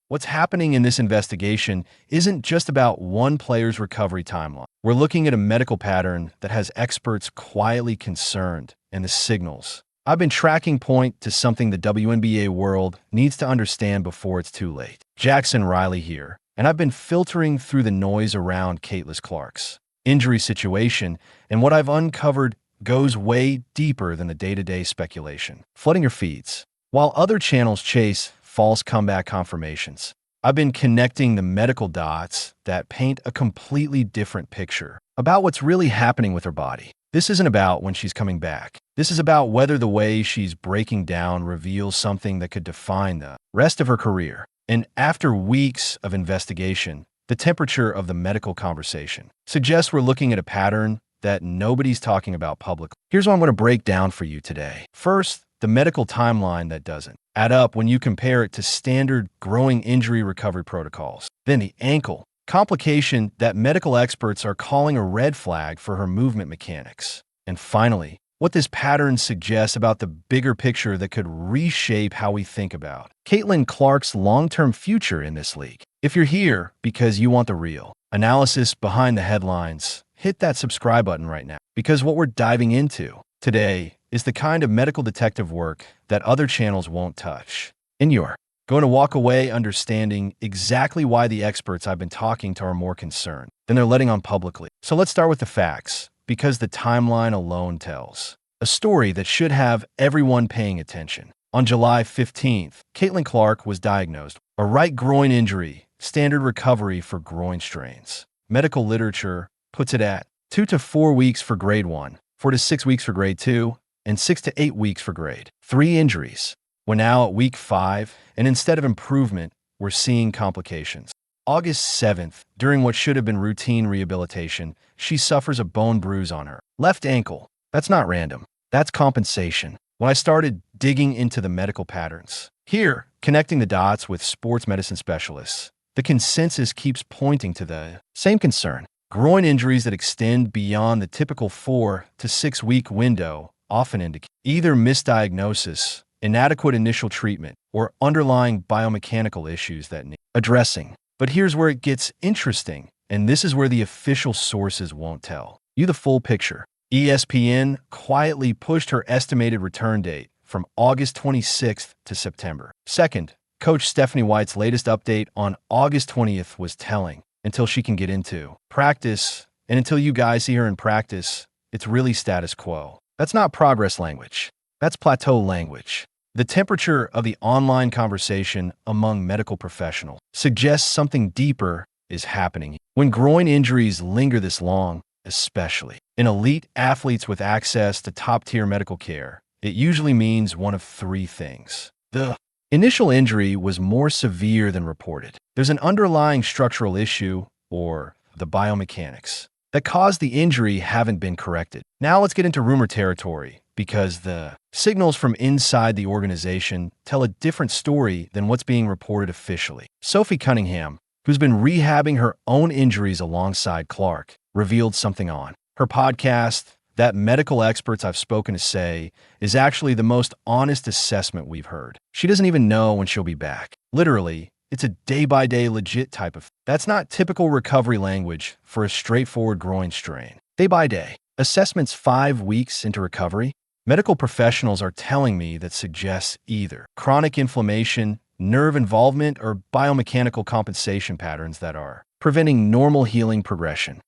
What's happening in this investigation isn't just about one player's recovery timeline. We're looking at a medical pattern that has experts quietly concerned, and the signals I've been tracking point to something the WNBA world needs to understand before it's too late. Jackson Riley here, and I've been filtering through the noise around Caitlin Clark's injury situation, and what I've uncovered goes way deeper than the day-to-day speculation flooding your feeds. While other channels chase false comeback confirmations, I've been connecting the medical dots that paint a completely different picture about what's really happening with her body. This isn't about when she's coming back. This is about whether the way she's breaking down reveals something that could define the rest of her career. And after weeks of investigation, the temperature of the medical conversation suggests we're looking at a pattern that nobody's talking about publicly. Here's what I'm going to break down for you today. First, the medical timeline that doesn't add up when you compare it to standard growing injury recovery protocols. Then the ankle complication that medical experts are calling a red flag for her movement mechanics. And finally, what this pattern suggests about the bigger picture that could reshape how we think about Caitlin Clark's long-term future in this league. If you're here because you want the real analysis behind the headlines, hit that subscribe button right now, because what we're diving into today is the kind of medical detective work that other channels won't touch. And you're going to walk away understanding exactly why the experts I've been talking to are more concerned than they're letting on publicly. So let's start with the facts, because the timeline alone tells a story that should have everyone paying attention. On July 15th, Caitlin Clark was diagnosed with a right groin injury, standard recovery for groin strains. Medical literature puts it at 2 to 4 weeks for grade 1, 4 to 6 weeks for grade 2, and 6 to 8 weeks for grade 3 injuries. We're now at week 5, and instead of improvement, we're seeing complications. August 7th, during what should have been routine rehabilitation, she suffers a bone bruise on her left ankle. That's not random. That's compensation. When I started digging into the medical patterns, here, connecting the dots with sports medicine specialists, the consensus keeps pointing to the same concern. Groin injuries that extend beyond the typical 4 to 6 week window often indicate either misdiagnosis, inadequate initial treatment, or underlying biomechanical issues that need addressing. But here's where it gets interesting, and this is where the official sources won't tell you the full picture. ESPN quietly pushed her estimated return date from August 26th to September 2nd. Coach Stephanie White's latest update on August 20th was telling. Until she can get into practice, and until you guys see her in practice, it's really status quo. That's not progress language. That's plateau language. The temperature of the online conversation among medical professionals suggests something deeper is happening. When groin injuries linger this long, especially in elite athletes with access to top-tier medical care, it usually means one of 3 things. The initial injury was more severe than reported. There's an underlying structural issue, or the biomechanics, that caused the injury haven't been corrected. Now let's get into rumor territory, because the signals from inside the organization tell a different story than what's being reported officially. Sophie Cunningham, who's been rehabbing her own injuries alongside Clark, revealed something on her podcast that medical experts I've spoken to say is actually the most honest assessment we've heard. She doesn't even know when she'll be back. Literally, it's a day-by-day legit type of. That's not typical recovery language for a straightforward groin strain. Day by day. Assessments 5 weeks into recovery. Medical professionals are telling me that suggests either chronic inflammation, nerve involvement, or biomechanical compensation patterns that are preventing normal healing progression.